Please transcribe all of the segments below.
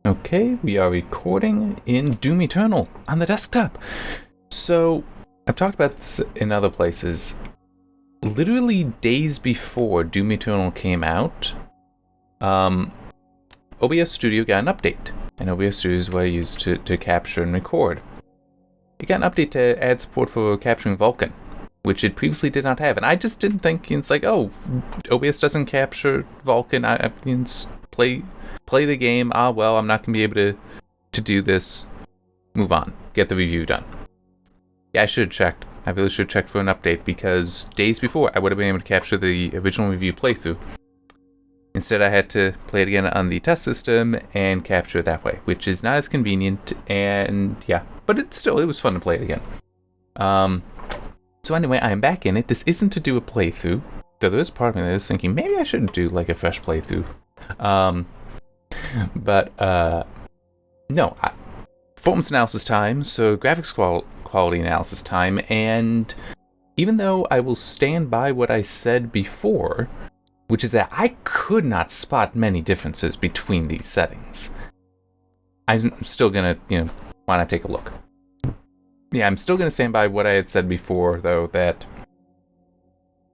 Okay, we are recording in Doom Eternal on the desktop. So, I've talked about this in other places. Literally days before Doom Eternal came out, OBS Studio got an update. And OBS Studio is what I use to capture and record. It got an update to add support for capturing Vulkan, which it previously did not have. And I just didn't think, it's like, oh, OBS doesn't capture Vulkan, I can play the game, well, I'm not going to be able to do this, move on, get the review done. Yeah, I should have checked. I really should have checked for an update, because days before, I would have been able to capture the original review playthrough. Instead, I had to play it again on the test system and capture it that way, which is not as convenient, and yeah, but it was fun to play it again. So anyway, I am back in it. This isn't to do a playthrough, though there is part of me that is thinking, maybe I shouldn't do like a fresh playthrough. But, no, performance analysis time, so graphics quality analysis time, and even though I will stand by what I said before, which is that I could not spot many differences between these settings, I'm still gonna, why not take a look? Yeah, I'm still gonna stand by what I had said before, though, that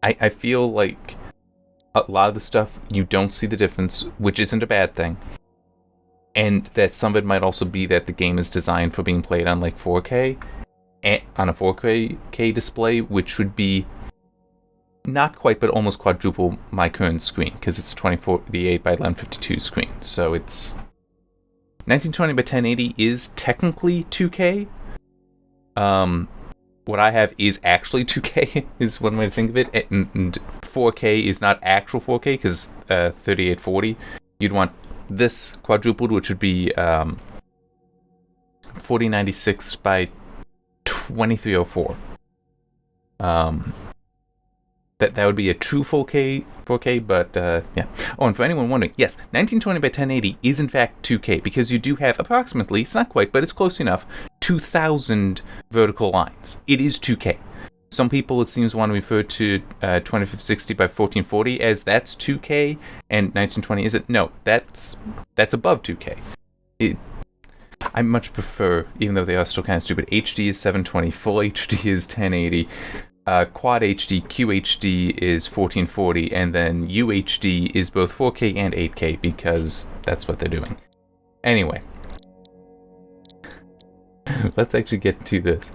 I feel like a lot of the stuff, you don't see the difference, which isn't a bad thing. And that some of it might also be that the game is designed for being played on like 4K, on a 4K display, which would be not quite, but almost quadruple my current screen, because it's 2048 by 1152 screen. So it's 1920 by 1080 is technically 2K. What I have is actually 2K, is one way to think of it, and 4K is not actual 4K, because 3840, you'd want this quadrupled, which would be 4096 by 2304. That would be a true 4K, but yeah. Oh, and for anyone wondering, yes, 1920 by 1080 is in fact 2K, because you do have approximately, it's not quite, but it's close enough, 2,000 vertical lines. It is 2K. Some people, it seems, want to refer to 2560 by 1440 as that's 2K, and 1920 isn't. No, that's above 2K. I much prefer, even though they are still kind of stupid, HD is 720, Full HD is 1080, Quad HD, QHD is 1440, and then UHD is both 4K and 8K, because that's what they're doing. Anyway, let's actually get to this.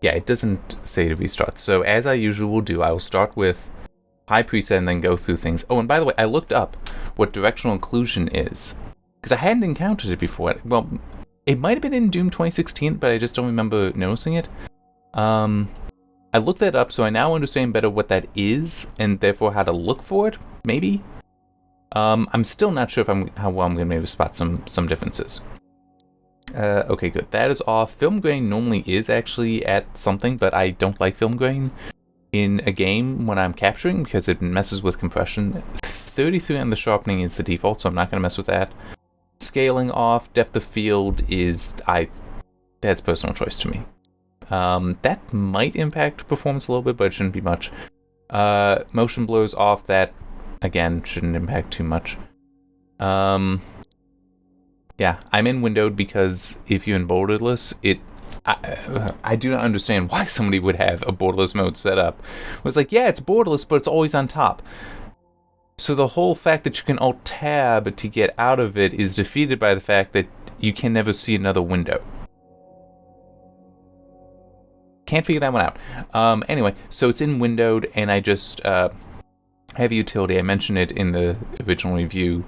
Yeah, it doesn't say to restart. So as I usually will do, I will start with high preset and then go through things. Oh, and by the way, I looked up what Directional Inclusion is, because I hadn't encountered it before. Well, it might have been in Doom 2016, but I just don't remember noticing it. I looked that up, so I now understand better what that is, and therefore how to look for it, maybe? I'm still not sure how well I'm going to be able to spot some differences. Okay, good. That is off. Film grain normally is actually at something, but I don't like film grain in a game when I'm capturing, because it messes with compression. 33 on the sharpening is the default, so I'm not going to mess with that. Scaling off, depth of field is, that's personal choice to me. That might impact performance a little bit, but it shouldn't be much. Motion blurs off, that, again, shouldn't impact too much. Yeah, I'm in windowed because if you're in borderless, I do not understand why somebody would have a borderless mode set up. It was like, yeah, it's borderless, but it's always on top. So the whole fact that you can Alt-Tab to get out of it is defeated by the fact that you can never see another window. Can't figure that one out. Anyway, so it's in windowed, and I just have a utility. I mentioned it in the original review.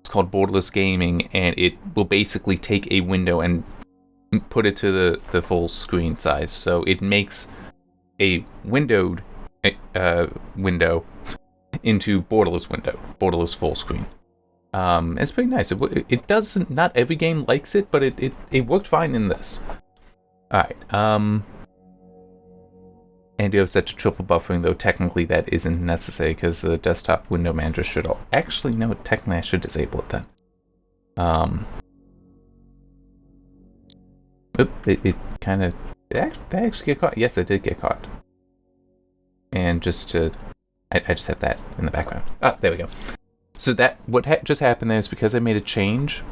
It's called Borderless Gaming, and it will basically take a window and put it to the full screen size. So it makes a windowed window into borderless window, borderless full screen. It's pretty nice. It doesn't. Not every game likes it, but it worked fine in this. All right. And it was set to triple buffering, though technically that isn't necessary because the desktop window manager should actually, no, technically I should disable it then. It kind of, did I actually get caught? Yes, I did get caught. And just to, I just have that in the background. Ah, there we go. So that what just happened there is because I made a change,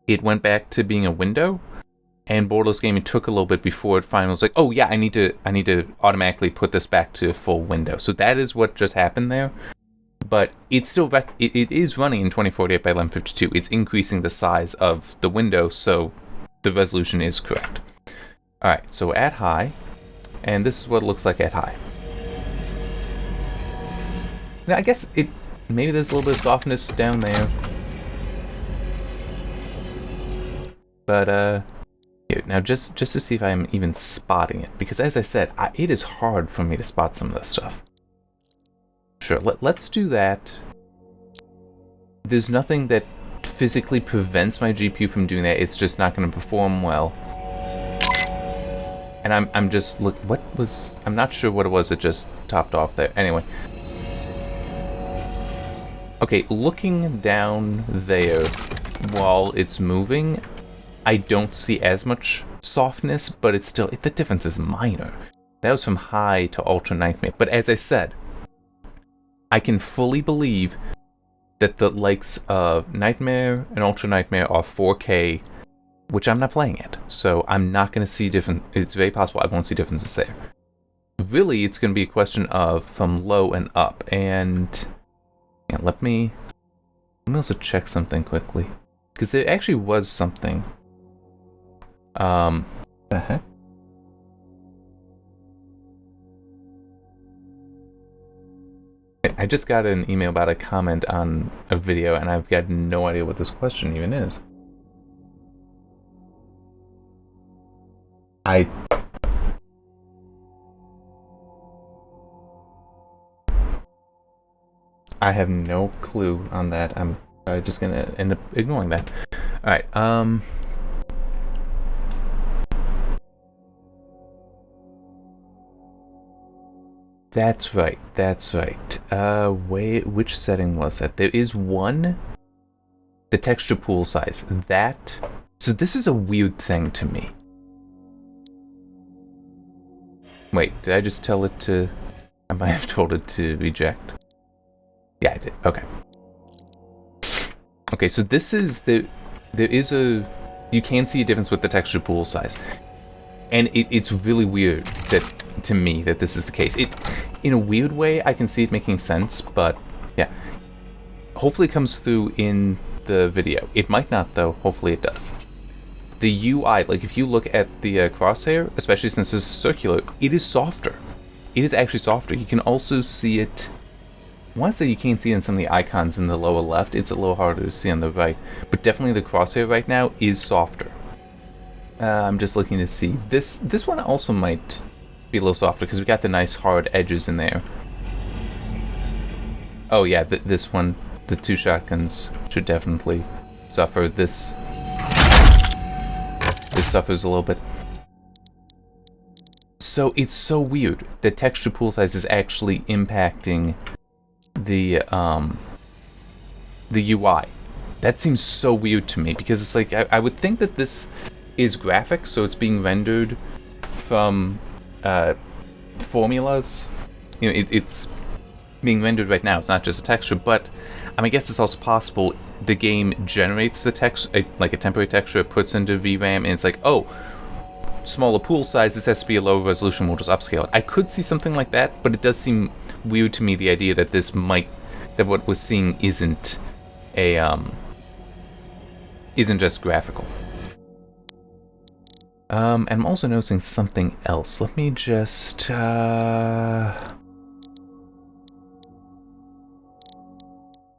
it went back to being a window, and Borderless Gaming took a little bit before it finally was like, oh yeah, I need to automatically put this back to full window. So that is what just happened there. But it's still it is running in 2048 by 1152. It's increasing the size of the window, so the resolution is correct. All right, so at high, and this is what it looks like at high. Now I guess maybe there's a little bit of softness down there, but here, now just to see if I'm even spotting it, because as I said, it is hard for me to spot some of this stuff. Sure, let's do that. There's nothing that physically prevents my GPU from doing that. It's just not going to perform well. And I'm just I'm not sure what it was that just topped off there. Anyway. Okay, looking down there while it's moving, I don't see as much softness, but it's still, the difference is minor. That was from high to ultra nightmare. But as I said, I can fully believe that the likes of Nightmare and Ultra Nightmare are 4K, which I'm not playing at. So I'm not going to see different. It's very possible I won't see differences there. Really, it's going to be a question of from low and up. And yeah, let me also check something quickly, because there actually was something. The heck? I just got an email about a comment on a video, and I've got no idea what this question even is. I have no clue on that. I'm just gonna end up ignoring that. All right. That's right. Which setting was that? There is one. The texture pool size. So this is a weird thing to me. Wait, did I just tell it to... I might have told it to reject. Yeah, I did. Okay. Okay, so this is there is a... You can see a difference with the texture pool size. And it's really weird to me that this is the case. In a weird way, I can see it making sense, but yeah. Hopefully it comes through in the video. It might not, though. Hopefully it does. The UI, like if you look at the crosshair, especially since it's circular, it is softer. It is actually softer. You can also see it... I want to say you can't see it in some of the icons in the lower left. It's a little harder to see on the right. But definitely the crosshair right now is softer. I'm just looking to see. This one also might be a little softer because we got the nice hard edges in there. Oh yeah, this one, the two shotguns should definitely suffer. This suffers a little bit. So it's so weird that texture pool size is actually impacting the UI. That seems so weird to me because it's like I would think that this is graphics, so it's being rendered from formulas. You know, it's being rendered right now. It's not just a texture, but I guess it's also possible the game generates the text, like a temporary texture, it puts into VRAM, and it's like, oh, smaller pool size, this has to be a low resolution, we'll just upscale it. I could see something like that, but it does seem weird to me, the idea that that what we're seeing isn't just graphical. And I'm also noticing something else. Let me just, it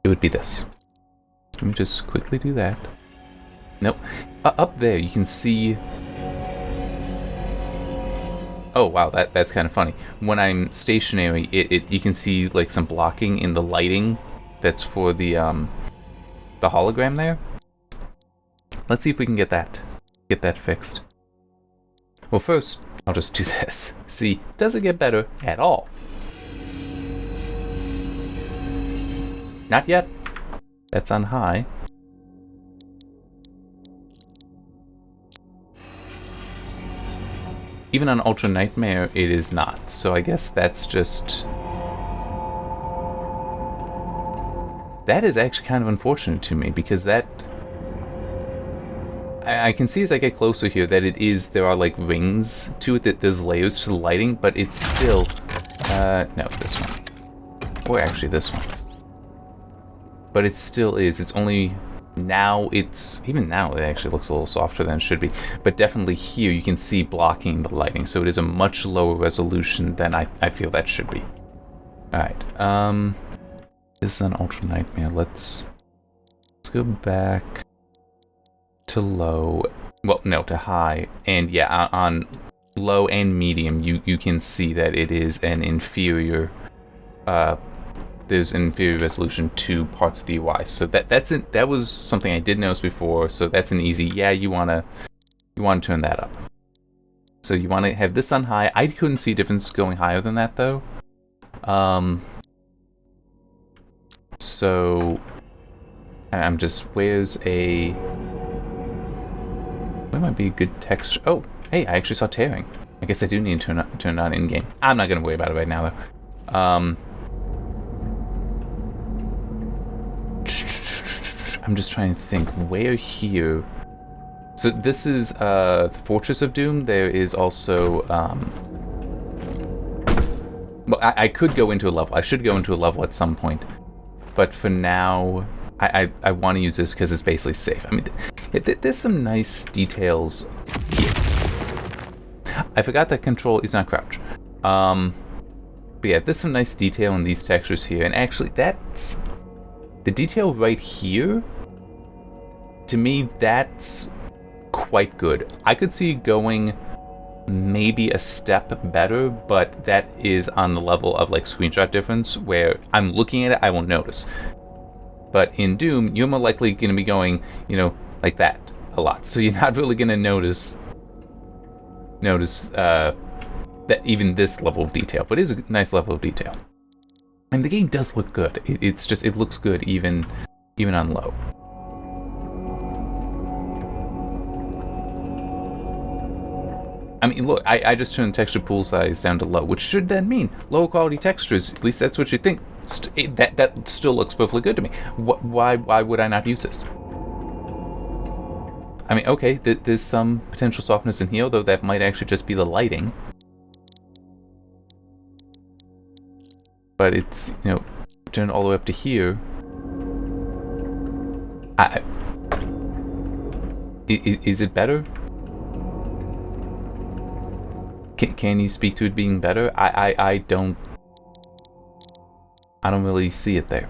would be this. Let me just quickly do that. Nope. Up there, you can see... Oh, wow, that's kind of funny. When I'm stationary, you can see, like, some blocking in the lighting that's for the hologram there. Let's see if we can get that fixed. Well, first, I'll just do this. See, does it get better at all? Not yet. That's on high. Even on Ultra Nightmare, it is not. So I guess that's that is actually kind of unfortunate to me, because that... I can see as I get closer here that there are like rings to it, that there's layers to the lighting, but it's still... no, this one. Or actually this one. But it still is. It's only... Now it's... Even now it actually looks a little softer than it should be. But definitely here you can see blocking the lighting. So it is a much lower resolution than I feel that should be. Alright. This is an Ultra Nightmare. Let's go back to low. Well, no, to high. And yeah, on low and medium, you can see that it is an inferior... there's an inferior resolution to parts of the UI. So that was something I did notice before, so that's an easy, yeah, you wanna turn that up. So you wanna have this on high. I couldn't see a difference going higher than that though. So I'm just, where might be a good texture? Oh, hey, I actually saw tearing. I guess I do need to turn it on in game. I'm not gonna worry about it right now though. I'm just trying to think where here. So this is the Fortress of Doom. There is also well, I could go into a level. I should go into a level at some point, but for now I want to use this because it's basically safe. I mean, there's some nice details here. I forgot that control is not crouch. But yeah, there's some nice detail in these textures here, and actually that's the detail right here. To me, that's quite good. I could see going maybe a step better, but that is on the level of like screenshot difference, where I'm looking at it, I won't notice. But in Doom, you're more likely going to be going, you know, like that a lot. So you're not really going to notice that even this level of detail, but it is a nice level of detail. And the game does look good. It's just, it looks good even on low. I mean, look, I just turned texture pool size down to low, which should then mean lower quality textures. At least that's what you think. That still looks perfectly good to me. Why would I not use this? I mean, okay, there's some potential softness in here, though that might actually just be the lighting. But it's, you know, turned all the way up to here. Is it better? Can you speak to it being better? I don't really see it there.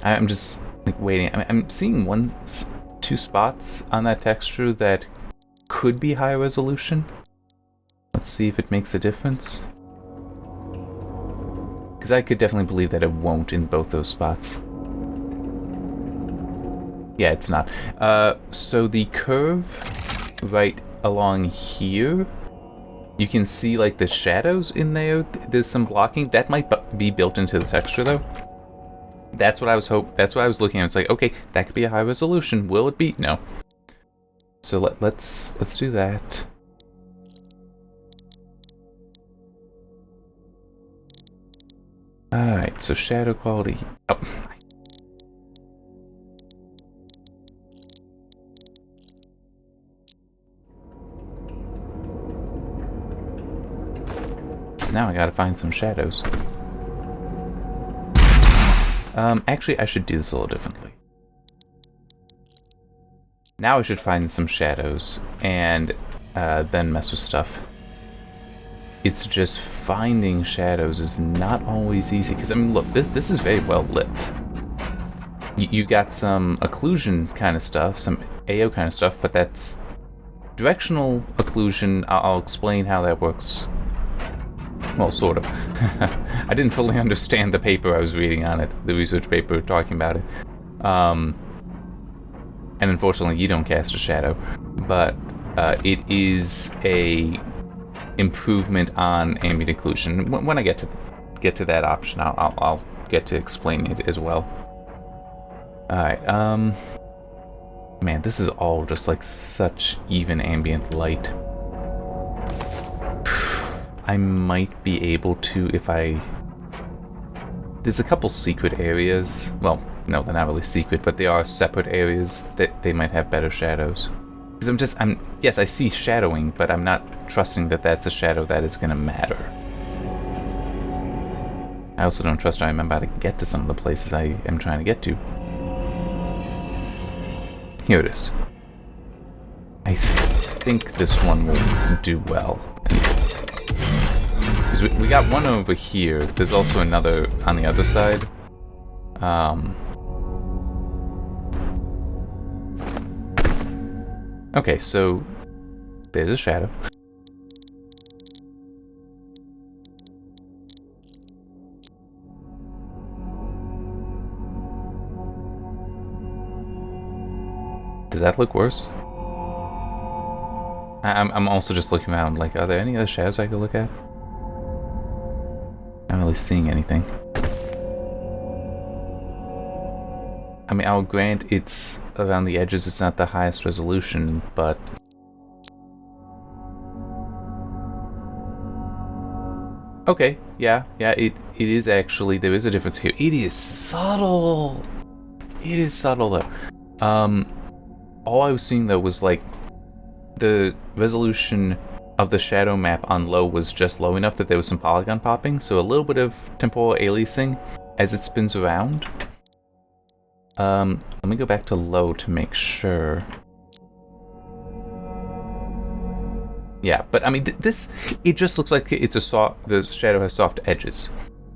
I'm just like waiting. I'm seeing two spots on that texture that could be higher resolution. Let's see if it makes a difference. Because I could definitely believe that it won't in both those spots. Yeah, it's not. So the curve right along here, you can see like the shadows in there. There's some blocking. That might be built into the texture though. That's what I was that's what I was looking at. It's like, okay, that could be a high resolution. Will it be? No. So let's do that. Alright, so shadow quality. Oh. Now I gotta find some shadows. Actually, I should do this a little differently. Now I should find some shadows and then mess with stuff. It's just finding shadows is not always easy, because I mean, look, this is very well lit. You got some occlusion kind of stuff, some AO kind of stuff, but that's directional occlusion. I'll explain how that works. Well, sort of. I didn't fully understand the paper I was reading on it, the research paper talking about it. And unfortunately, you don't cast a shadow, but it is a improvement on ambient occlusion. When I get to that option, I'll get to explain it as well. All right. Man, this is all just like such even ambient light. I might be able to if I... There's a couple secret areas. Well, no, they're not really secret, but they are separate areas that they might have better shadows. Because yes, I see shadowing, but I'm not trusting that that's a shadow that is going to matter. I also don't trust I'm about to get to some of the places I am trying to get to. Here it is. I think this one will do well. Because we got one over here. There's also another on the other side. Okay, so there's a shadow. Does that look worse? I'm also just looking around, like, are there any other shadows I could look at? I'm not really seeing anything. I mean, I'll grant it's around the edges, it's not the highest resolution, but... Okay, yeah, it is actually, there is a difference here. It is subtle! It is subtle, though. All I was seeing, though, was, like, the resolution of the shadow map on low was just low enough that there was some polygon popping, so a little bit of temporal aliasing as it spins around. Let me go back to low to make sure. Yeah, but I mean, it just looks like it's the shadow has soft edges.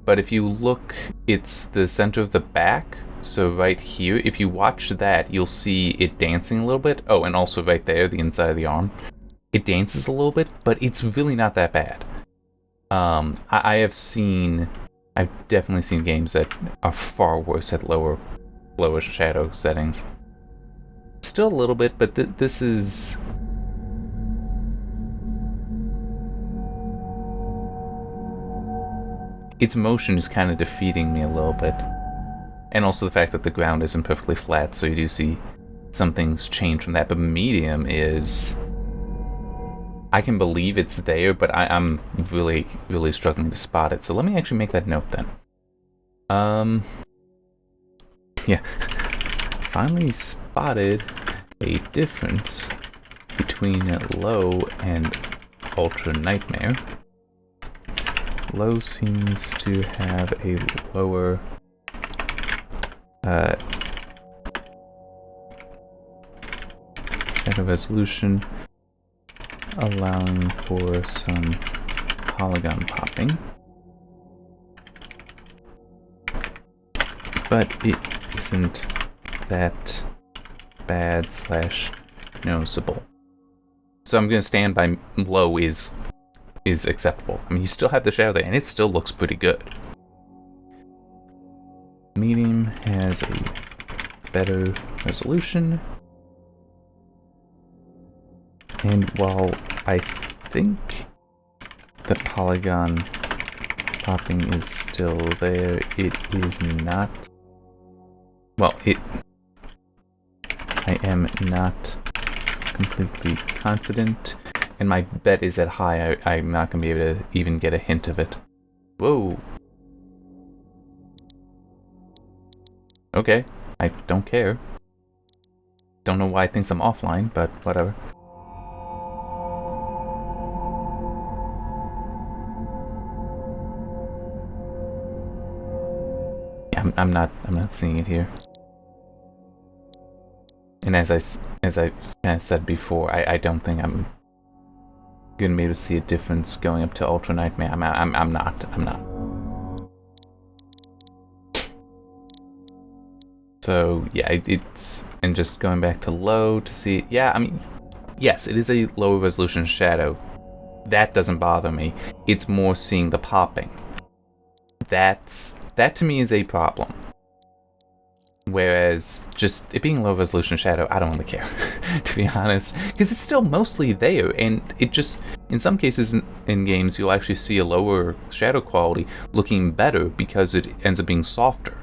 But if you look, it's the center of the back. So right here, if you watch that, you'll see it dancing a little bit. Oh, and also right there, the inside of the arm. It dances a little bit, but it's really not that bad. I've definitely seen games that are far worse at lower shadow settings. Still a little bit, but this is... Its motion is kind of defeating me a little bit. And also the fact that the ground isn't perfectly flat, so you do see some things change from that. But medium is... I can believe it's there, but I'm really, really struggling to spot it. So let me actually make that note then. Yeah. Finally spotted a difference between low and Ultra Nightmare. Low seems to have a lower shadow resolution, allowing for some polygon popping, but it isn't that bad / noticeable. So I'm going to stand by low is acceptable. I mean, you still have the shadow there, and it still looks pretty good. Medium has a better resolution. And while I think the polygon popping is still there, it is not. Well, I am not completely confident, and my bet is at high. I'm not going to be able to even get a hint of it. Whoa. Okay, I don't care. Don't know why it thinks I'm offline, but whatever. Yeah, I'm not seeing it here. And as I kind of said before, I don't think I'm gonna be able to see a difference going up to Ultra Nightmare. I'm not. So yeah, and just going back to low to see, yeah, I mean, yes, it is a low resolution shadow. That doesn't bother me. It's more seeing the popping. That to me is a problem. Whereas just it being low resolution shadow, I don't really care, to be honest, because it's still mostly there, and it just, in some cases in games, you'll actually see a lower shadow quality looking better because it ends up being softer.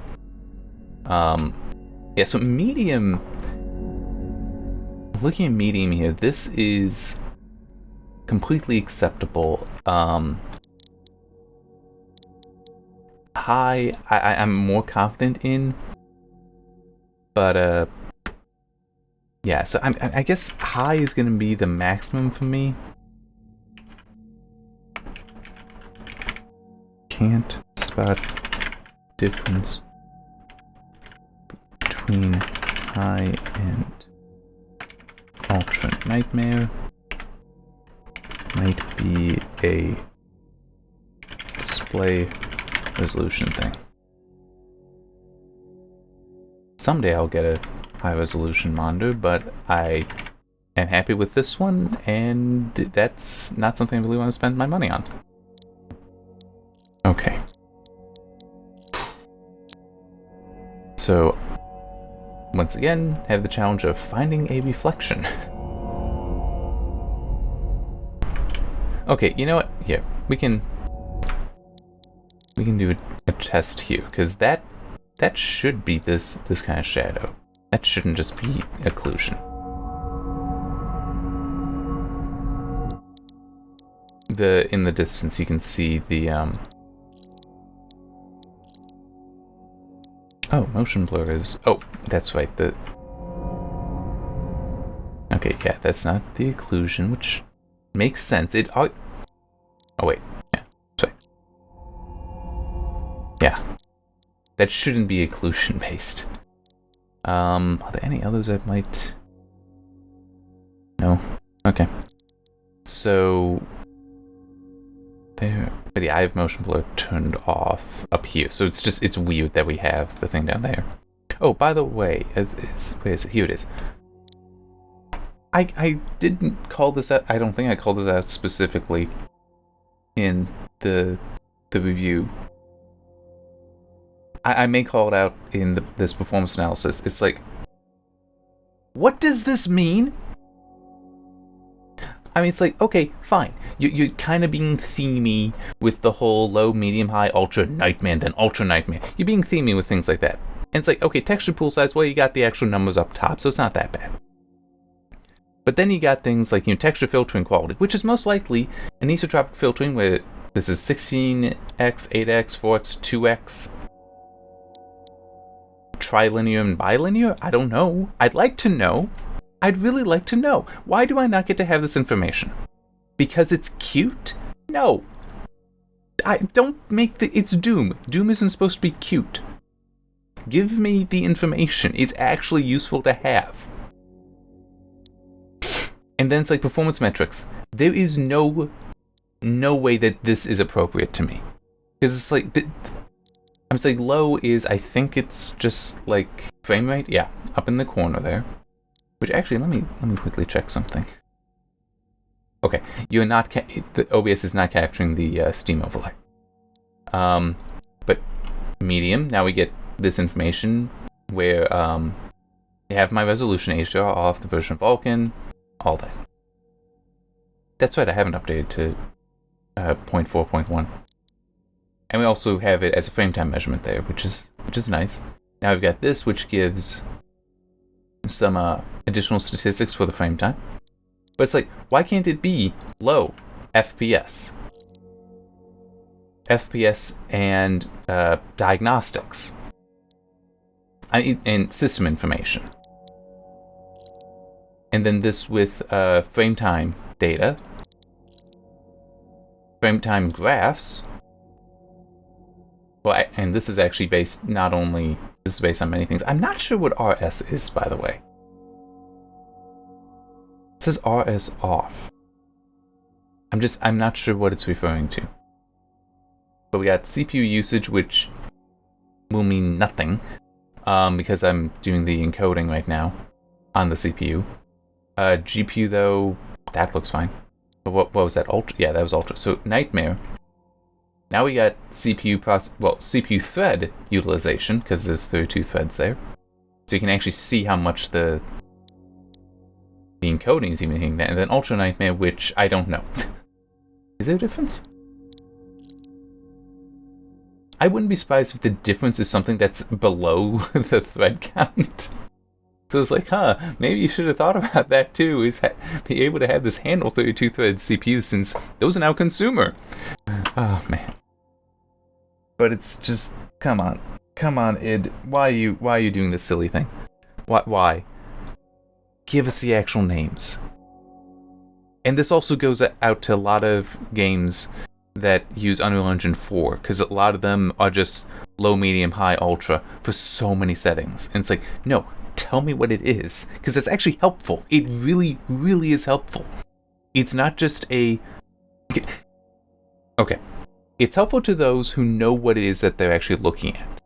Yeah, so medium, looking at medium here, this is completely acceptable. high, I'm more confident in. But, yeah, so I guess high is going to be the maximum for me. Can't spot difference between high and ultra nightmare. Might be a display resolution thing. Someday I'll get a high resolution monitor, but I am happy with this one, and that's not something I really want to spend my money on. Okay. So, once again, have the challenge of finding a reflection. Okay, you know what? Here, we can do a test here, because that should be this kind of shadow. That shouldn't just be occlusion. In the distance, you can see the oh, motion blur is. Oh, that's right. Okay, yeah, that's not the occlusion, which makes sense. Oh wait, yeah, sorry. Yeah, that shouldn't be occlusion based. Are there any others that might? No. Okay. So there, but yeah, I have motion blur turned off up here, so it's weird that we have the thing down there. Oh, by the way, where is it? Here it is. I didn't call this out. I don't think I called this out specifically in the review. I may call it out in this performance analysis. It's like, what does this mean? I mean, it's like, okay, fine. You're kind of being themey with the whole low, medium, high, ultra, nightmare, then ultra nightmare. You're being themey with things like that. And it's like, okay, texture pool size, well, you got the actual numbers up top, so it's not that bad. But then you got things like, texture filtering quality, which is most likely anisotropic filtering, where this is 16x, 8x, 4x, 2x. Trilinear and bilinear? I don't know. I'd like to know. I'd really like to know. Why do I not get to have this information? Because it's cute? No. I don't make it's Doom. Doom isn't supposed to be cute. Give me the information. It's actually useful to have. And then it's like performance metrics. There is no way that this is appropriate to me. Because it's like, I'm saying low is, I think it's just like frame rate. Yeah, up in the corner there. Which actually, let me quickly check something. Okay, you're not the OBS is not capturing the Steam overlay. But medium. Now we get this information where I have my resolution HDR off, the version of Vulkan, all that. That's right. I haven't updated to 0.4.1. And we also have it as a frame time measurement there, which is nice. Now we've got this, which gives some additional statistics for the frame time. But it's like, why can't it be low FPS? FPS and diagnostics. And system information. And then this with frame time data. Frame time graphs. Well, and this is actually based this is based on many things. I'm not sure what RS is, by the way. It says RS off. I'm not sure what it's referring to. But we got CPU usage, which will mean nothing, because I'm doing the encoding right now on the CPU. GPU though, that looks fine. But what was that? Ultra? Yeah, that was Ultra. So Nightmare. Now we got CPU thread utilization, because there's 32 threads there. So you can actually see how much the encoding is even hitting that. And then Ultra Nightmare, which I don't know. Is there a difference? I wouldn't be surprised if the difference is something that's below the thread count. So it's like, maybe you should have thought about that too, is be able to have this handle 32 thread CPU, since those are now consumer. Oh man. But it's just, come on, id. Why are you doing this silly thing? Why? Give us the actual names. And this also goes out to a lot of games that use Unreal Engine 4, because a lot of them are just low, medium, high, ultra for so many settings. And it's like, no, tell me what it is, because it's actually helpful. It really, really is helpful. It's not just a... Okay. It's helpful to those who know what it is that they're actually looking at.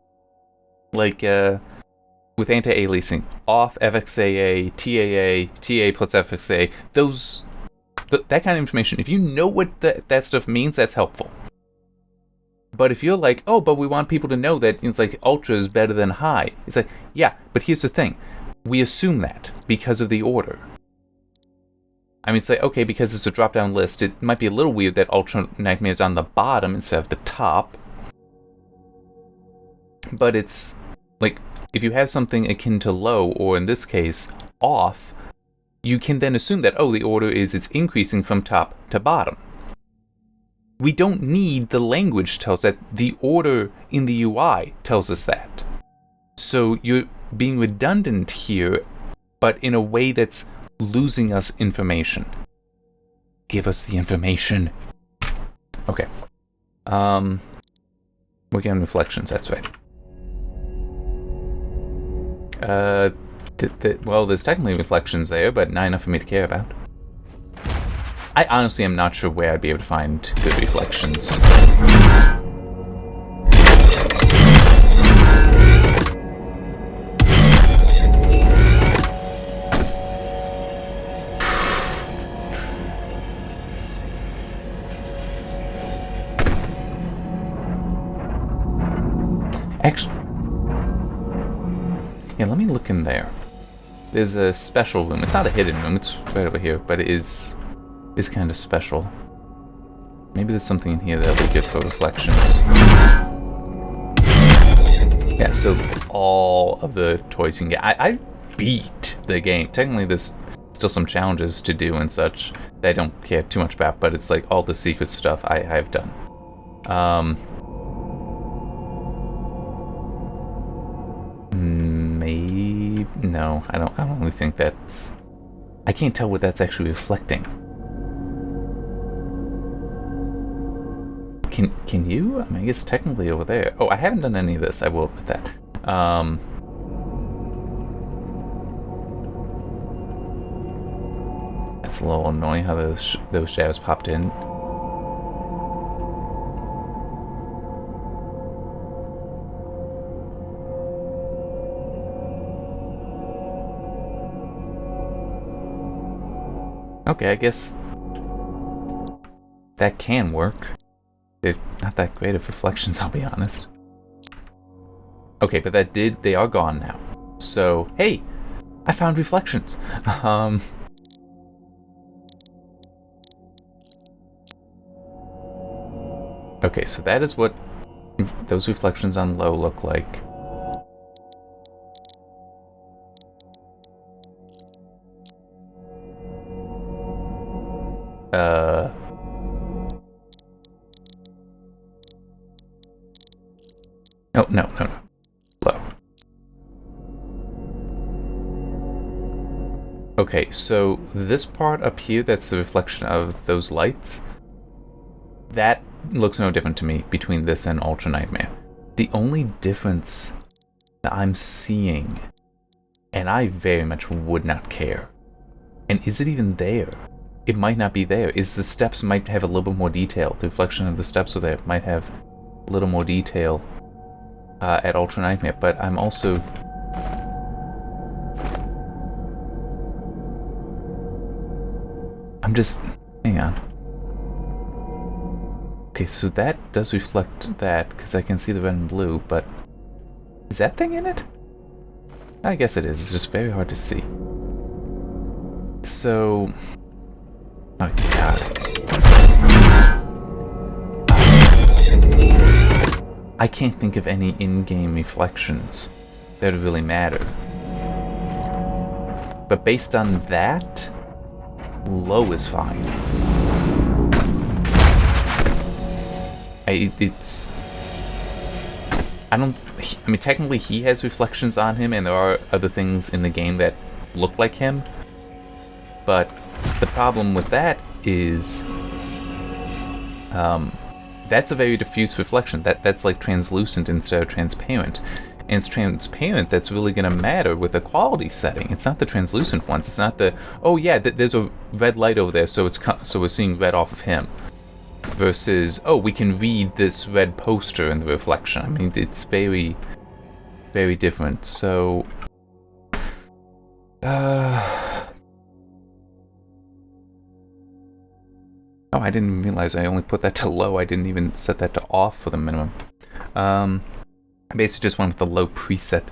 Like, with anti-aliasing, off, FXAA, TAA, TA plus FXAA, that kind of information, if you know what that stuff means, that's helpful. But if you're like, oh, but we want people to know that it's like ultra is better than high, it's like, yeah, but here's the thing. We assume that because of the order. I mean, it's like, okay, because it's a drop-down list, it might be a little weird that Ultra Nightmare is on the bottom instead of the top. But it's, like, if you have something akin to low, or in this case, off, you can then assume that, oh, the order is it's increasing from top to bottom. We don't need the language to tell us that. The order in the UI tells us that. So you're being redundant here, but in a way that's losing us information. Give us the information. Okay. We're getting reflections, that's right. Well, there's technically reflections there, but not enough for me to care about. I honestly am not sure where I'd be able to find good reflections. Actually, yeah, let me look in there. There's a special room. It's not a hidden room, it's right over here, but it is kind of special. Maybe there's something in here that'll be good for reflections. Yeah, so all of the toys you can get. I beat the game. Technically, there's still some challenges to do and such that I don't care too much about, but it's like all the secret stuff I've done. Maybe... No, I don't really think that's... I can't tell what that's actually reflecting. Can you? I mean, I guess technically over there. Oh, I haven't done any of this, I will admit that. That's a little annoying how those shadows popped in. Okay, I guess that can work. They're not that great of reflections, I'll be honest. Okay, but they are gone now. So, hey, I found reflections. Okay, so that is what those reflections on low look like. Oh, no. Low. Okay, so this part up here, that's the reflection of those lights. That looks no different to me between this and Ultra Nightmare. The only difference that I'm seeing, and I very much would not care, and is it even there? It might not be there. Is the steps might have a little bit more detail. The reflection of the steps over there might have a little more detail at Ultra Nightmare, but I'm also... Hang on. Okay, so that does reflect that, because I can see the red and blue, but... Is that thing in it? I guess it is. It's just very hard to see. So... Oh, God. I can't think of any in-game reflections that would really matter. But based on that, low is fine. I mean, technically he has reflections on him, and there are other things in the game that look like him. But the problem with that is, that's a very diffuse reflection. That's like translucent instead of transparent. And it's transparent that's really going to matter with the quality setting. It's not the translucent ones. It's not the, oh yeah, there's a red light over there, so we're seeing red off of him. Versus, oh, we can read this red poster in the reflection. I mean, it's very, very different. So, oh, I didn't realize I only put that to low. I didn't even set that to off for the minimum. I basically just went with the low preset.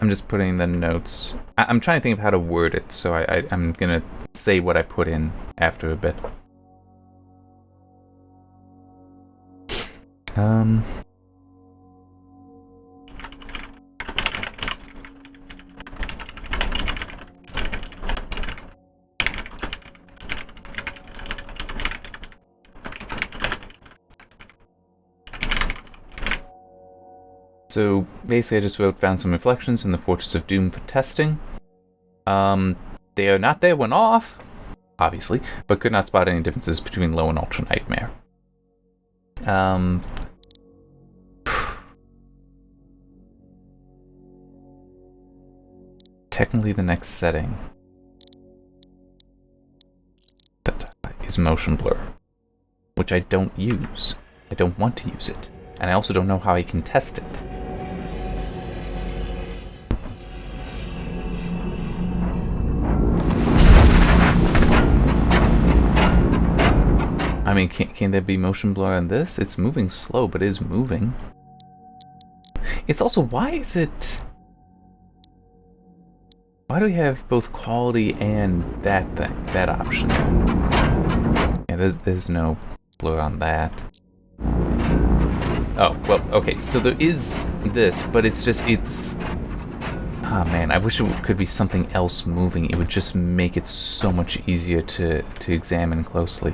I'm just putting the notes. I'm trying to think of how to word it, so I'm gonna say what I put in after a bit. So basically I just found some reflections in the Fortress of Doom for testing. They are not there when off, obviously, but could not spot any differences between low and ultra nightmare. Technically the next setting that is motion blur, which I don't use. I don't want to use it, and I also don't know how I can test it. I mean, can there be motion blur on this? It's moving slow, but it is moving. It's also, why is it... Why do we have both quality and that thing, that option? Yeah, there's no blur on that. Oh, well, okay, so there is this, but it's just, ah, man, I wish it could be something else moving. It would just make it so much easier to examine closely.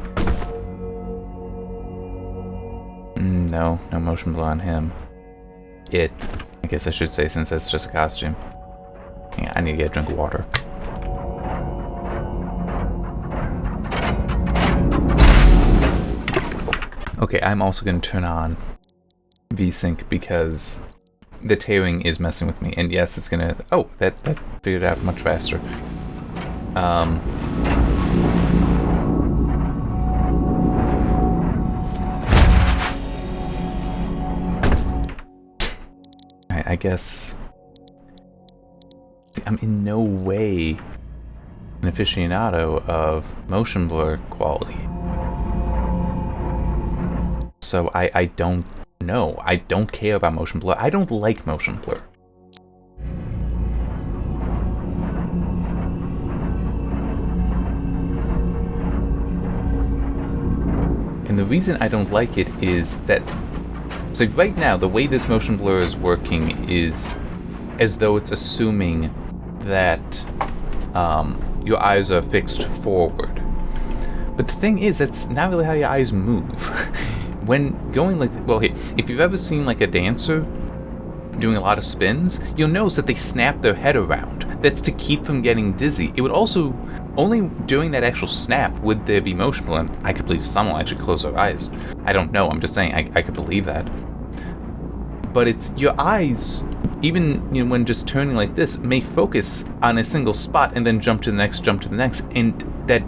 No motion blur on him. I guess I should say, since that's just a costume. Yeah, I need to get a drink of water. Okay, I'm also going to turn on VSync because the tearing is messing with me. And yes, it's going to... Oh, that figured it out much faster. I guess I'm in no way an aficionado of motion blur quality. So I don't know. I don't care about motion blur. I don't like motion blur. And the reason I don't like it is that, so right now, the way this motion blur is working is as though it's assuming that your eyes are fixed forward. But the thing is, that's not really how your eyes move. When going like, well, hey, if you've ever seen like a dancer doing a lot of spins, you'll notice that they snap their head around. That's to keep from getting dizzy. It would also, only during that actual snap would there be motion blur. I could believe someone actually close their eyes. I don't know, I'm just saying I could believe that. But it's your eyes, even when just turning like this, may focus on a single spot and then jump to the next, and that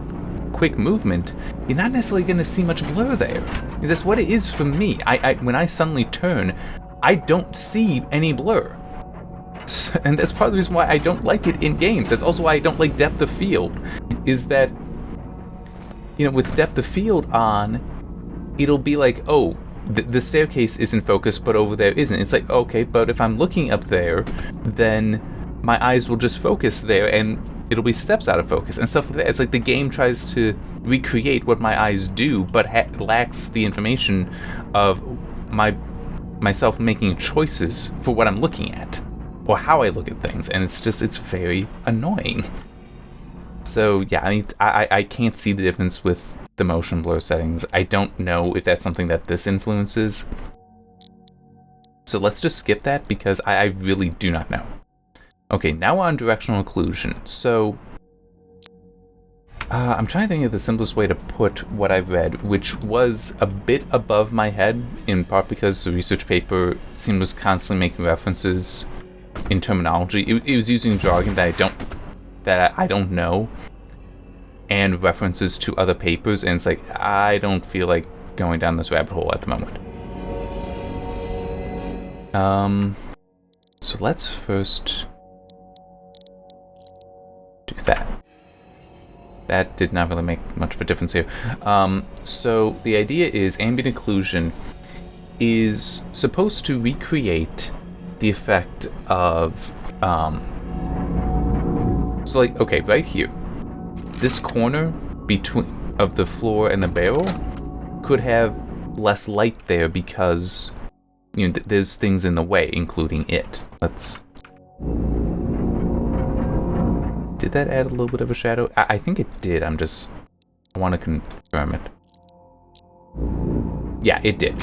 quick movement, you're not necessarily going to see much blur there. That's what it is for me. When I suddenly turn, I don't see any blur. And that's part of the reason why I don't like it in games. That's also why I don't like depth of field, is that, with depth of field on, it'll be like, oh, the staircase is in focus, but over there isn't. It's like, okay, but if I'm looking up there, then my eyes will just focus there, and it'll be steps out of focus and stuff like that. It's like the game tries to recreate what my eyes do, but lacks the information of myself making choices for what I'm looking at or how I look at things, and it's very annoying. So yeah, I mean, I can't see the difference with the motion blur settings. I don't know if that's something that this influences. So let's just skip that because I really do not know. Okay, now we're on Directional Occlusion. So I'm trying to think of the simplest way to put what I've read, which was a bit above my head, in part because the research paper was constantly making references in terminology. It was using jargon that I don't know, and references to other papers, and it's like, I don't feel like going down this rabbit hole at the moment. So let's first do that. That did not really make much of a difference here. So the idea is ambient occlusion is supposed to recreate the effect of, so like, okay, right here, this corner of the floor and the barrel could have less light there because, you know, there's things in the way, including it. Did that add a little bit of a shadow? I think it did. I want to confirm it. Yeah, it did.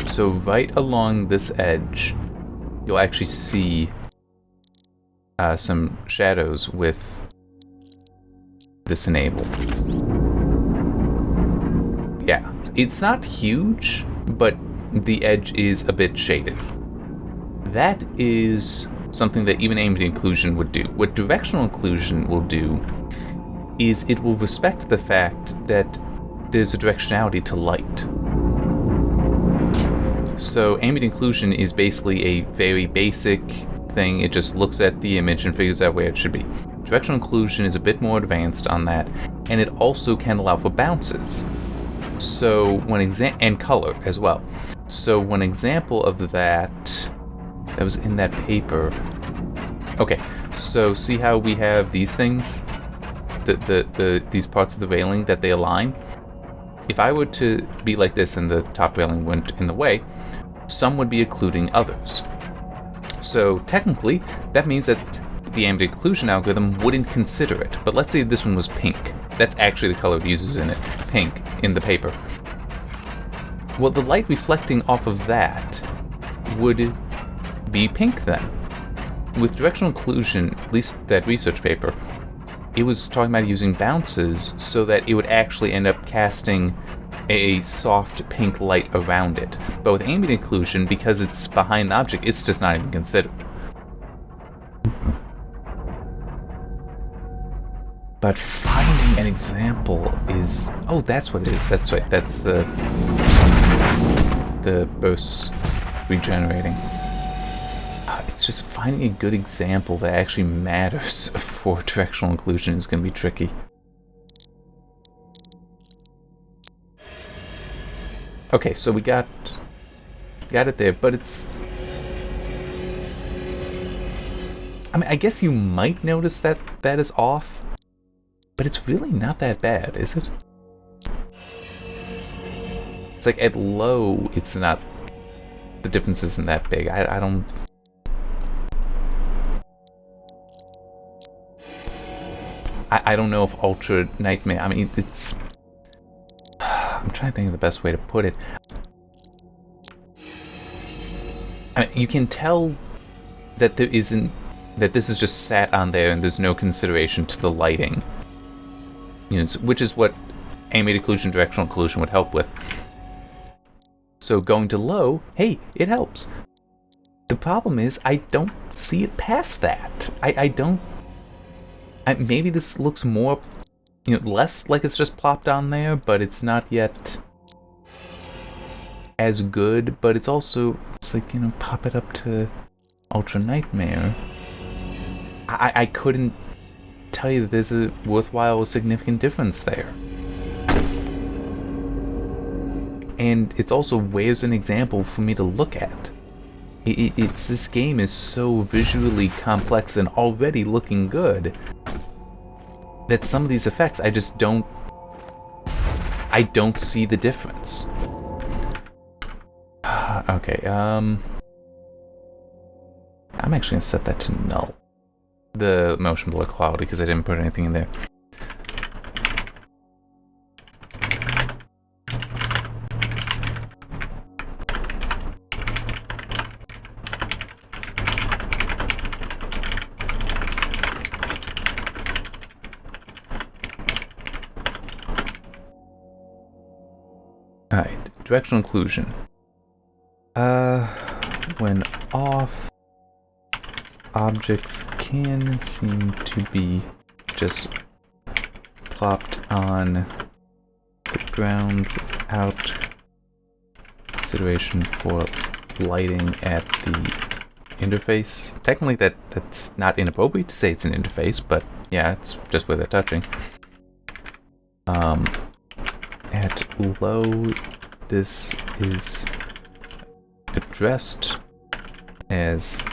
So right along this edge, you'll actually see some shadows with this enabled. Yeah, it's not huge, but the edge is a bit shaded. That is something that even ambient occlusion would do. What directional occlusion will do is it will respect the fact that there's a directionality to light. So ambient occlusion is basically a very basic thing. It just looks at the image and figures out where it should be. Directional occlusion is a bit more advanced on that, and it also can allow for bounces. So and color as well. So one example of that was in that paper. Okay, so see how we have these things, these parts of the railing that they align. If I were to be like this and the top railing went in the way, some would be occluding others. So technically, that means that the ambient occlusion algorithm wouldn't consider it. But let's say this one was pink. That's actually the color it uses in it, pink, in the paper. Well, the light reflecting off of that would be pink then. With directional occlusion, at least that research paper, it was talking about using bounces so that it would actually end up casting a soft pink light around it. But with ambient occlusion, because it's behind the object, it's just not even considered. But finding an example is... Oh, that's what it is. That's right. That's the bursts regenerating. It's just finding a good example that actually matters for directional occlusion is going to be tricky. Okay, so we got it there, but it's... I mean, I guess you might notice that that is off. But it's really not that bad, is it? It's like at low, it's not... The difference isn't that big. I don't... I don't know if Ultra Nightmare... I mean, it's... I'm trying to think of the best way to put it. I mean, you can tell that there isn't... That this is just sat on there and there's no consideration to the lighting. You know, which is what ambient occlusion, directional occlusion would help with. So going to low, hey, it helps. The problem is I don't see it past that. I don't... maybe this looks more, you know, less like it's just plopped on there, but it's not yet as good. But it's also, it's like, you know, pop it up to Ultra Nightmare. I couldn't tell you that there's a worthwhile, significant difference there. And it's also, where's an example for me to look at? It's this game is so visually complex and already looking good that some of these effects I don't see the difference. Okay, I'm actually gonna set that to null. The motion blur quality, because I didn't put anything in there. Alright, directional inclusion. When off, objects can seem to be just plopped on the ground without consideration for lighting at the interface. Technically that's not inappropriate to say it's an interface, but yeah, it's just where they're touching. At low, this is addressed as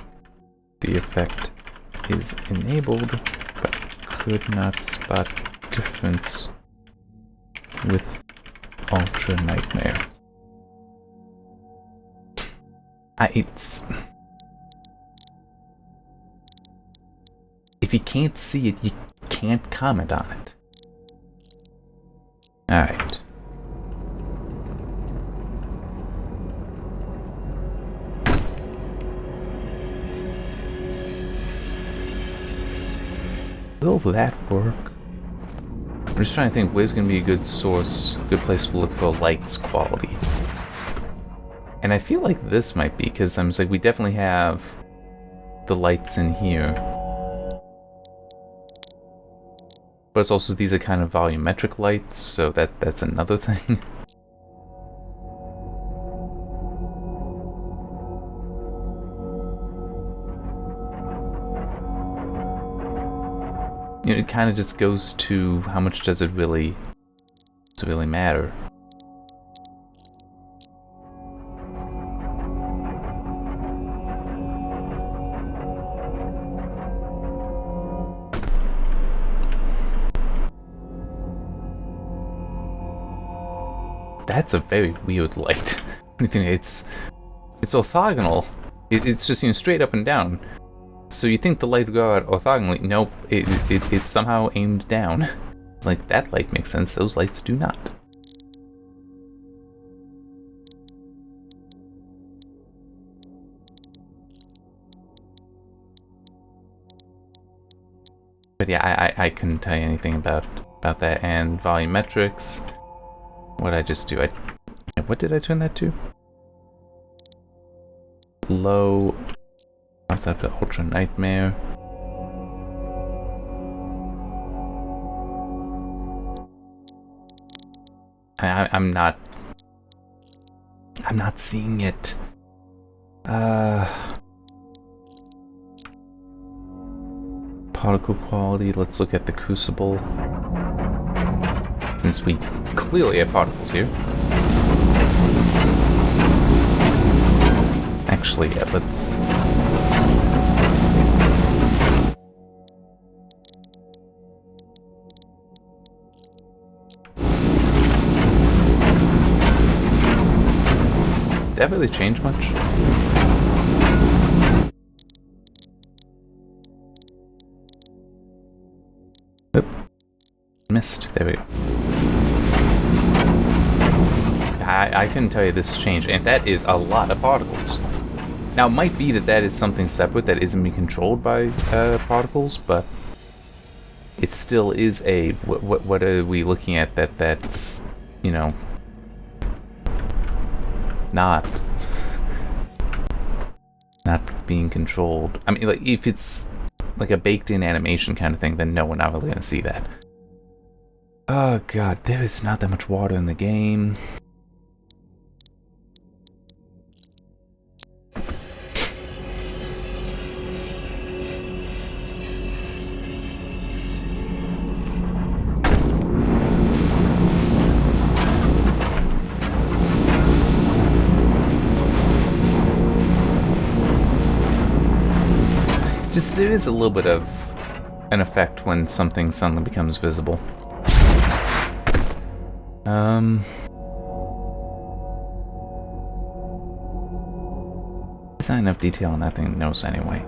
the effect is enabled, but could not spot difference with Ultra Nightmare. If you can't see it, you can't comment on it. Alright. Will that work? I'm just trying to think where's going to be a good source, good place to look for lights quality. And I feel like this might be, because I'm just like, we definitely have the lights in here. But it's also, these are kind of volumetric lights, so that's another thing. You know, it kind of just goes to how much does it really matter. That's a very weird light. It's orthogonal. It's just, you know, straight up and down. So you think the light would go out orthogonally? Nope, it's somehow aimed down. It's like, that light makes sense, those lights do not. But yeah, I couldn't tell you anything about that. And volumetrics, what'd I just do? What did I turn that to? Low. Up to Ultra Nightmare. I'm not seeing it. Particle quality, let's look at the crucible. Since we clearly have particles here. Actually, yeah, let's... Did that really change much? Oop. Missed. There we go. I couldn't tell you this changed, and that is a lot of particles. Now, it might be that is something separate that isn't being controlled by particles, but it still is a... What are we looking at that's, you know... not being controlled. I mean, like, if it's like a baked-in animation kind of thing, then no, we're not really gonna see that. Oh god, there is not that much water in the game. Because there is a little bit of an effect when something suddenly becomes visible. There's not enough detail on that thing to notice anyway.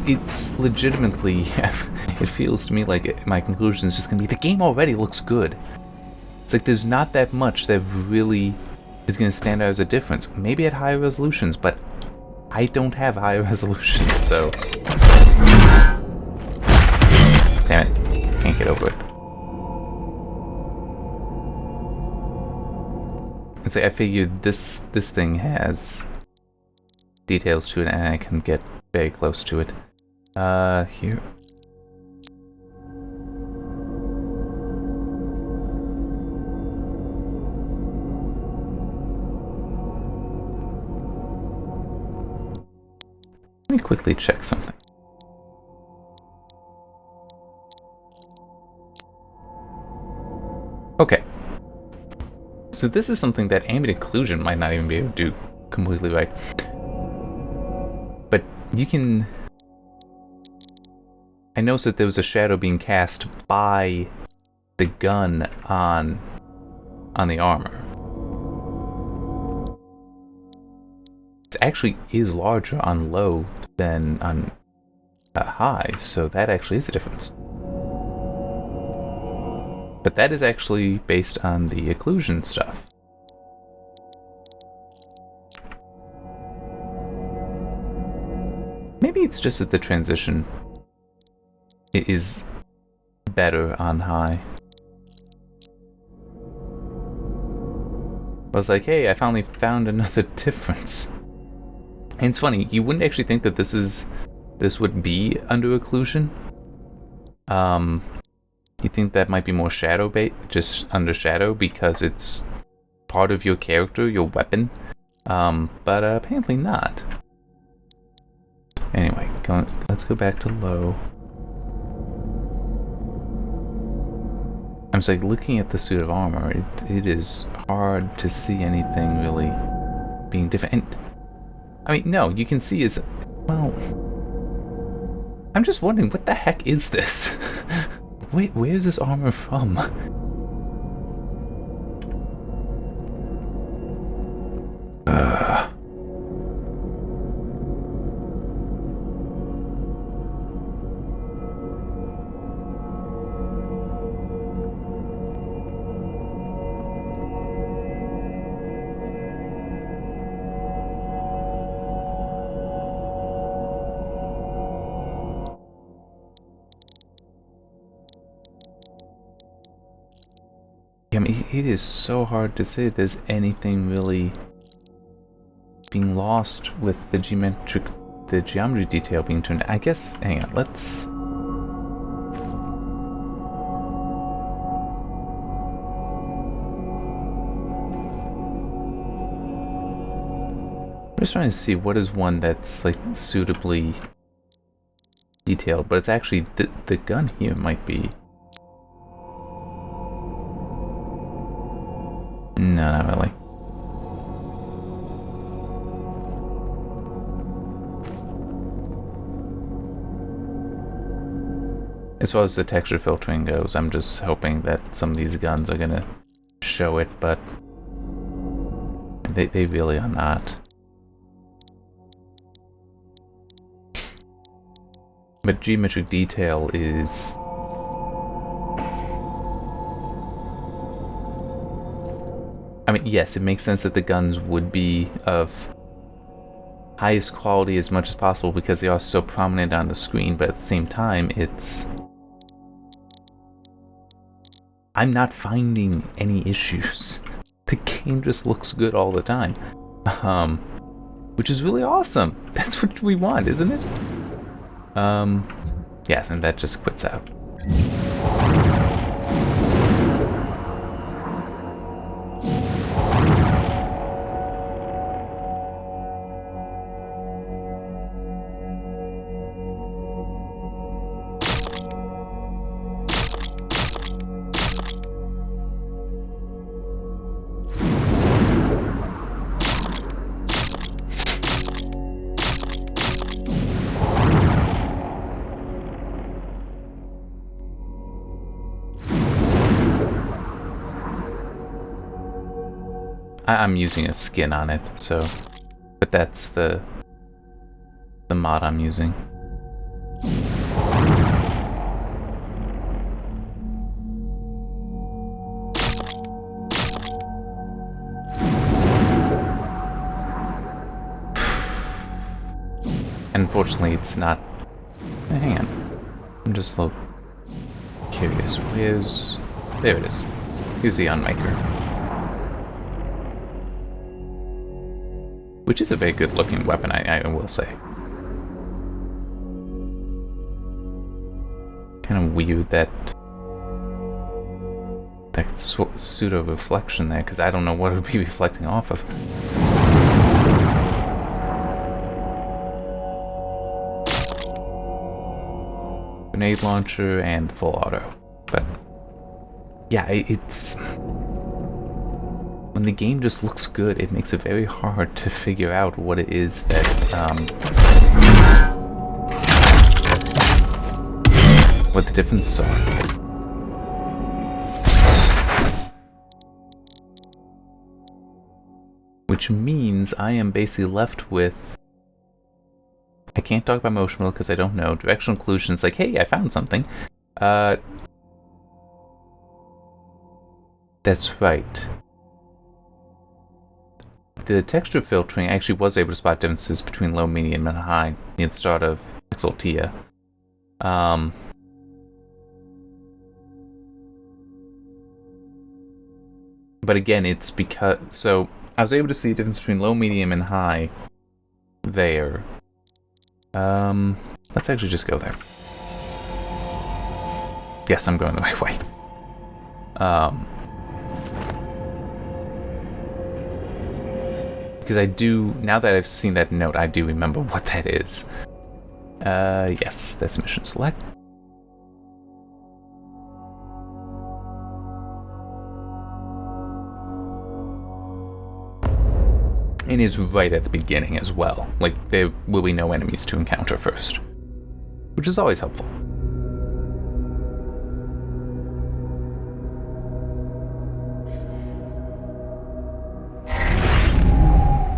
It's legitimately, it feels to me like my conclusion is just gonna be the game already looks good. It's like there's not that much that really is gonna stand out as a difference. Maybe at higher resolutions, but I don't have higher resolutions, so. Damn it, can't get over it. I figured this thing has details to it, and I can get very close to it. Here. Let me quickly check something. Okay. So this is something that ambient occlusion might not even be able to do completely right. But you can... I noticed that there was a shadow being cast by the gun on the armor. It actually is larger on low than on high, so that actually is a difference. But that is actually based on the occlusion stuff. Maybe it's just that the transition is better on high. I was like, hey, I finally found another difference. And it's funny, you wouldn't actually think that this would be under occlusion. You think that might be more shadow bait, just under shadow, because it's part of your character, your weapon. But apparently not. Anyway, let's go back to low. I'm just like looking at the suit of armor, it is hard to see anything really being different. And, I mean, no, you can see is, well, I'm just wondering, what the heck is this? Wait, where's this armor from? I mean, it is so hard to say if there's anything really being lost with the geometry detail being turned. I guess, hang on, let's... I'm just trying to see what is one that's like suitably detailed, but it's actually the gun here might be... No, not really. As far as the texture filtering goes, I'm just hoping that some of these guns are gonna show it, but they really are not. But geometric detail is... I mean, yes, it makes sense that the guns would be of highest quality as much as possible because they are so prominent on the screen, but at the same time, it's... I'm not finding any issues. The game just looks good all the time. Which is really awesome. That's what we want, isn't it? Yes, and that just quits out. I'm using a skin on it, so... But that's the mod I'm using. Unfortunately, it's not... Hang on. I'm just a little curious. Where's... There it is. Here's the Unmaker. Which is a very good looking weapon, I will say. Kind of weird that pseudo reflection there, because I don't know what it would be reflecting off of. Grenade launcher and full auto. But yeah, it's... When the game just looks good, it makes it very hard to figure out what it is that, what the differences are. Which means I am basically left with... I can't talk about motion wheel because I don't know. Directional Inclusion is like, hey, I found something. That's right. The texture filtering actually was able to spot differences between low, medium, and high near the start of Exaltia. But again, it's because... So, I was able to see the difference between low, medium, and high there. Let's actually just go there. Yes, I'm going the right way. Because I do, now that I've seen that note, I do remember what that is. Yes, that's mission select. And is right at the beginning as well. Like, there will be no enemies to encounter first. Which is always helpful.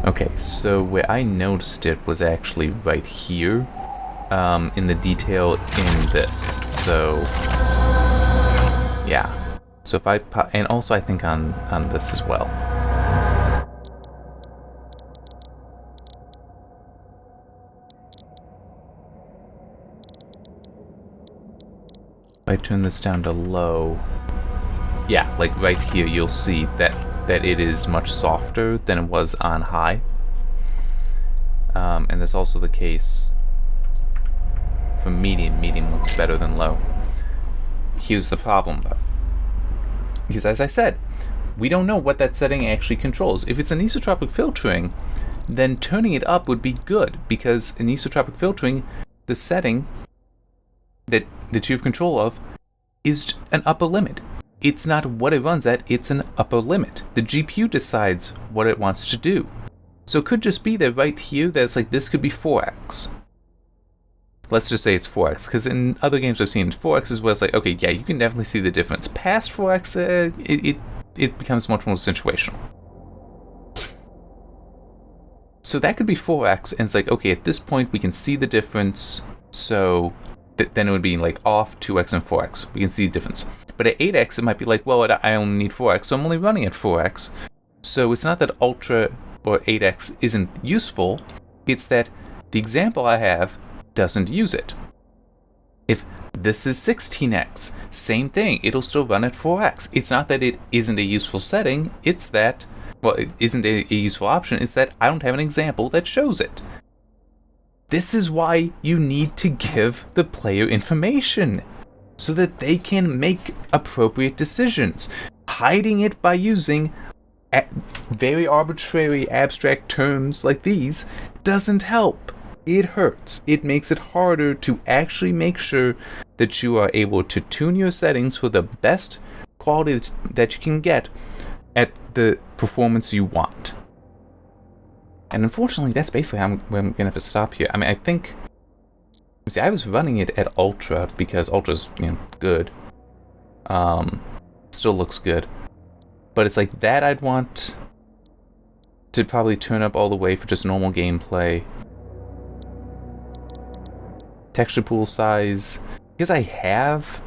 Okay, so where I noticed it was actually right here, in the detail in this. So, yeah. So if I pop, and also I think on this as well. If I turn this down to low, yeah, like right here, you'll see that it is much softer than it was on high. And that's also the case for medium. Medium looks better than low. Here's the problem, though. Because as I said, we don't know what that setting actually controls. If it's anisotropic filtering, then turning it up would be good, because anisotropic filtering, the setting that you have control of, is an upper limit. It's not what it runs at, it's an upper limit. The GPU decides what it wants to do. So it could just be that right here, that it's like, this could be 4x. Let's just say it's 4x, because in other games I've seen, 4x is where it's like, okay, yeah, you can definitely see the difference. Past 4x, it becomes much more situational. So that could be 4x, and it's like, okay, at this point we can see the difference, so then it would be like off 2x and 4x. We can see the difference. But at 8x, it might be like, well, I only need 4x, so I'm only running at 4x. So it's not that Ultra or 8x isn't useful, it's that the example I have doesn't use it. If this is 16x, same thing, it'll still run at 4x. It's not that it isn't a useful setting, it's that, well, it isn't a useful option, it's that I don't have an example that shows it. This is why you need to give the player information, so that they can make appropriate decisions. Hiding it by using very arbitrary abstract terms like these doesn't help. It hurts. It makes it harder to actually make sure that you are able to tune your settings for the best quality that you can get at the performance you want. And unfortunately, that's basically where I'm gonna have to stop here. I mean, I think... See, I was running it at Ultra because Ultra's, good. Still looks good. But it's like that I'd want to probably turn up all the way for just normal gameplay. Texture pool size, because I have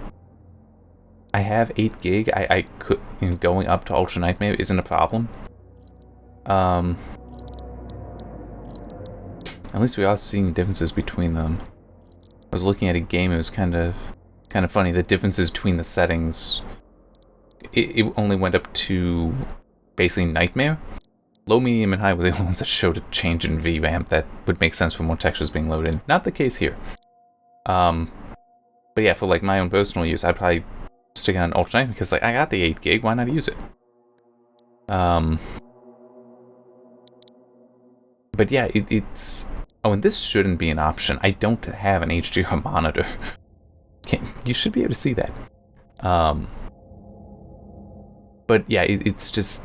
8 gig. I could, you know, going up to Ultra Nightmare isn't a problem. At least we are seeing differences between them. I was looking at a game. It was kind of funny. The differences between the settings. It only went up to basically Nightmare. Low, medium, and high were the only ones that showed a change in VRAM that would make sense for more textures being loaded. Not the case here. But yeah, for like my own personal use, I'd probably stick it on Ultra Nightmare because like I got the 8 gig. Why not use it? But yeah, it's... Oh, and this shouldn't be an option. I don't have an HDR monitor. You should be able to see that. But yeah, it's just...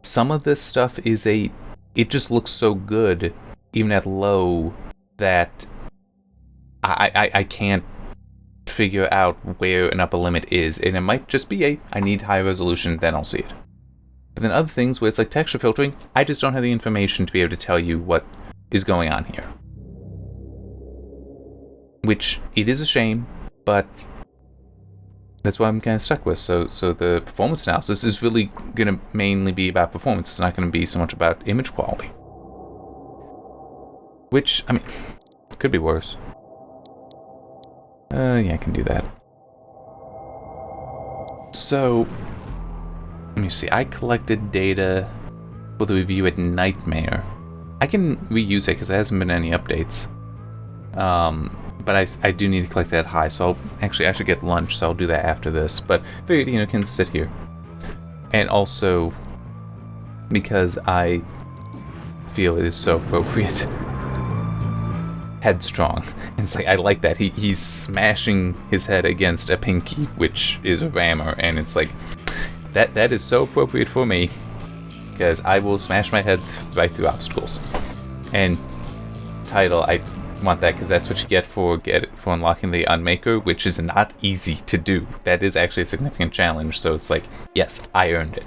Some of this stuff is it just looks so good, even at low, that I can't figure out where an upper limit is. And it might just be I need high resolution, then I'll see it. But then other things where it's like texture filtering, I just don't have the information to be able to tell you what is going on here. Which, it is a shame, but that's what I'm kind of stuck with. So the performance analysis is really going to mainly be about performance. It's not going to be so much about image quality. Which, I mean, could be worse. Yeah, I can do that. So... Let me see, I collected data for the review at Nightmare. I can reuse it because there hasn't been any updates. But I do need to collect that high, so I should get lunch, so I'll do that after this. But figured, you know, can sit here. And also, because I feel it is so appropriate. Headstrong. And it's like, I like that. He's smashing his head against a pinky, which is a rammer, and it's like... That is so appropriate for me, because I will smash my head right through obstacles. And title, I want that because that's what you get for unlocking the Unmaker, which is not easy to do. That is actually a significant challenge, so it's like, yes, I earned it.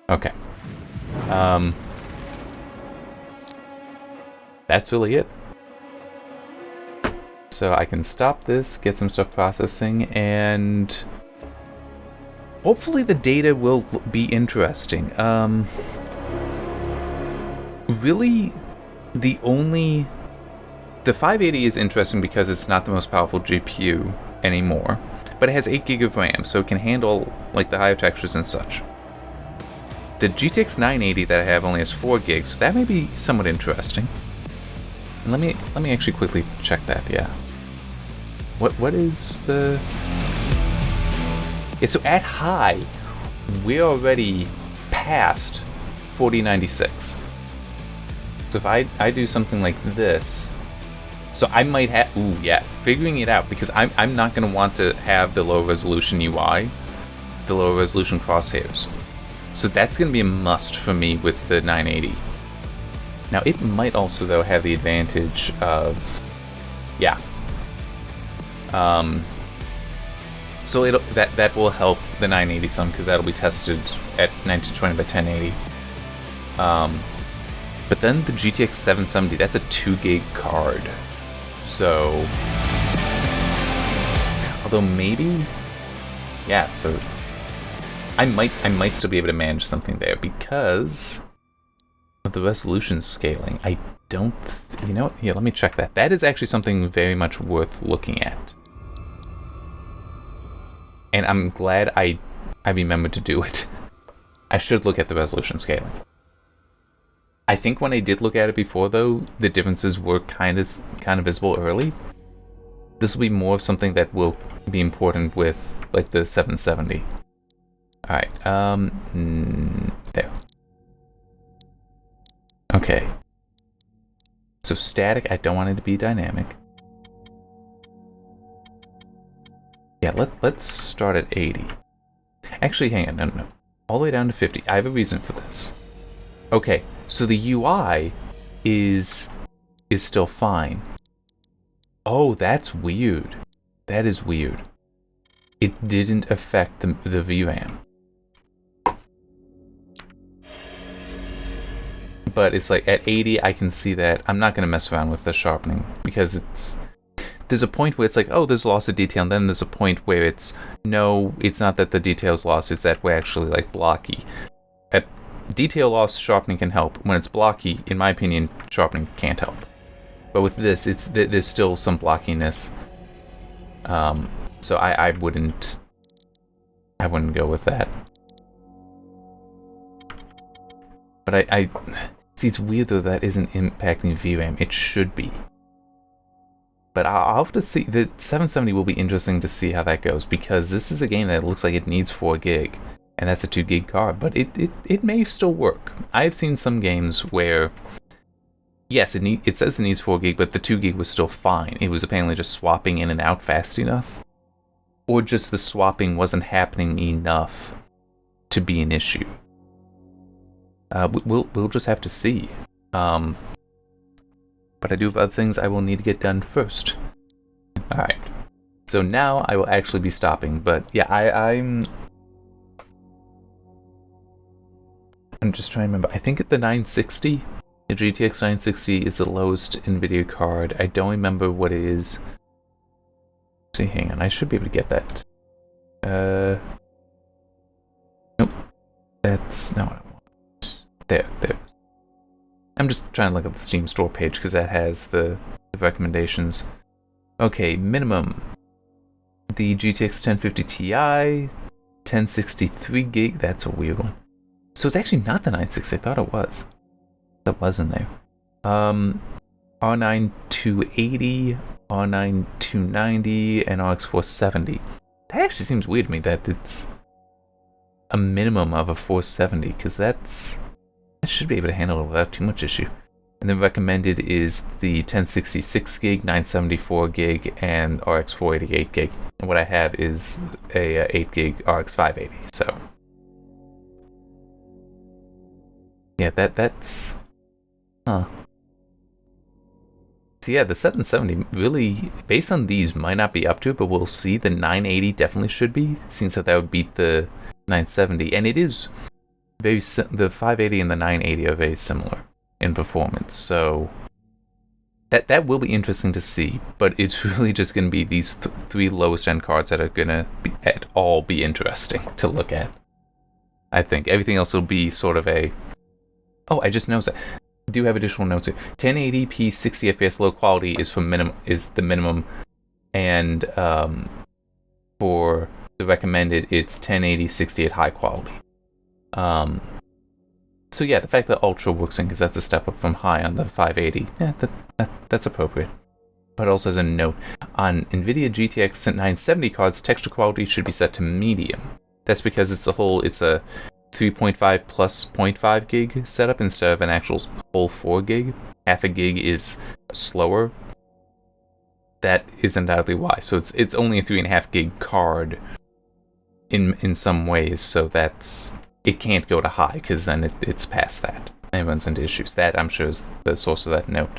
Okay. That's really it. So I can stop this, get some stuff processing, and... hopefully the data will be interesting. Really, the 580 is interesting because it's not the most powerful GPU anymore, but it has 8 GB of RAM, so it can handle like the higher textures and such. The GTX 980 that I have only has 4 GB, so that may be somewhat interesting. And let me actually quickly check that. Yeah. What is the... Yeah, so at high, we're already past 4096. So if I do something like this, so I might have, ooh yeah, figuring it out, because I'm not going to want to have the low resolution UI, the low resolution crosshairs. So that's going to be a must for me with the 980. Now it might also though have the advantage of, yeah. So that will help the 980 some, because that'll be tested at 1920 by 1080. But then the GTX 770, that's a 2 GB card. So, although maybe, yeah. So I might still be able to manage something there because of the resolution scaling. I don't, you know, yeah. Let me check that. That is actually something very much worth looking at. And I'm glad I remembered to do it. I should look at the resolution scaling. I think when I did look at it before, though, the differences were kind of visible early. This will be more of something that will be important with, like, the 770. Alright, there. Okay. So static, I don't want it to be dynamic. Yeah, let's start at 80. Actually, hang on, no. All the way down to 50. I have a reason for this. Okay, so the UI is still fine. Oh, that's weird. That is weird. It didn't affect the VRAM. but it's like at 80, I can see that I'm not going to mess around with the sharpening because there's a point where it's like, oh, there's loss of detail, and then there's a point where it's no, it's not that the detail's lost, it's that we're actually like blocky. At detail loss, sharpening can help. When it's blocky, in my opinion, sharpening can't help. But with this, there's still some blockiness. So I wouldn't go with that. But I see, it's weird though that isn't impacting VRAM. It should be. But I'll have to see. The 770 will be interesting to see how that goes, because this is a game that looks like it needs 4 gig, and that's a 2 gig card. But it may still work. I've seen some games where, yes, it says it needs 4 gig, but the 2 gig was still fine. It was apparently just swapping in and out fast enough, or just the swapping wasn't happening enough to be an issue. We'll just have to see. But I do have other things I will need to get done first. Alright. So now I will actually be stopping, but yeah, I'm just trying to remember. I think the 960, the GTX 960 is the lowest NVIDIA card. I don't remember what it is. See, hang on, I should be able to get that. Nope. That's not what I want. There. I'm just trying to look at the Steam store page because that has the recommendations. Okay, minimum. The GTX 1050 Ti, 1063 gig. That's a weird one. So it's actually not the 960. I thought it was. That was in there. R9 280, R9 290, and RX 470. That actually seems weird to me that it's a minimum of a 470, because I should be able to handle it without too much issue. And then recommended is the 1066 gig, 974 gig, and RX 488 gig. And what I have is a 8 gig RX 580. So yeah, that's So yeah, the 770 really, based on these, might not be up to it, but we'll see. The 980 definitely should be, since that would beat the 970, and it is the 580 and the 980 are very similar in performance, so that will be interesting to see. But it's really just going to be these 3 lowest end cards that are going to at all be interesting to look at. I think everything else will be sort of a, oh, I just noticed that. I do have additional notes here. 1080p 60 FPS low quality is the minimum, and for the recommended, it's 1080 60 at high quality. So yeah, the fact that Ultra works in, because that's a step up from high on the 580, yeah, that's appropriate. But also as a note, on NVIDIA GTX 970 cards, texture quality should be set to medium. That's because it's a 3.5 plus 0.5 gig setup instead of an actual whole 4 gig. Half a gig is slower. That is undoubtedly why. So it's only a 3.5 gig card in some ways, so it can't go to high, because then it's past that and it runs into issues. That, I'm sure, is the source of that note.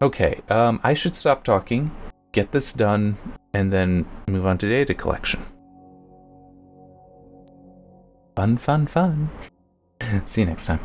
Okay, I should stop talking, get this done, and then move on to data collection. Fun. See you next time.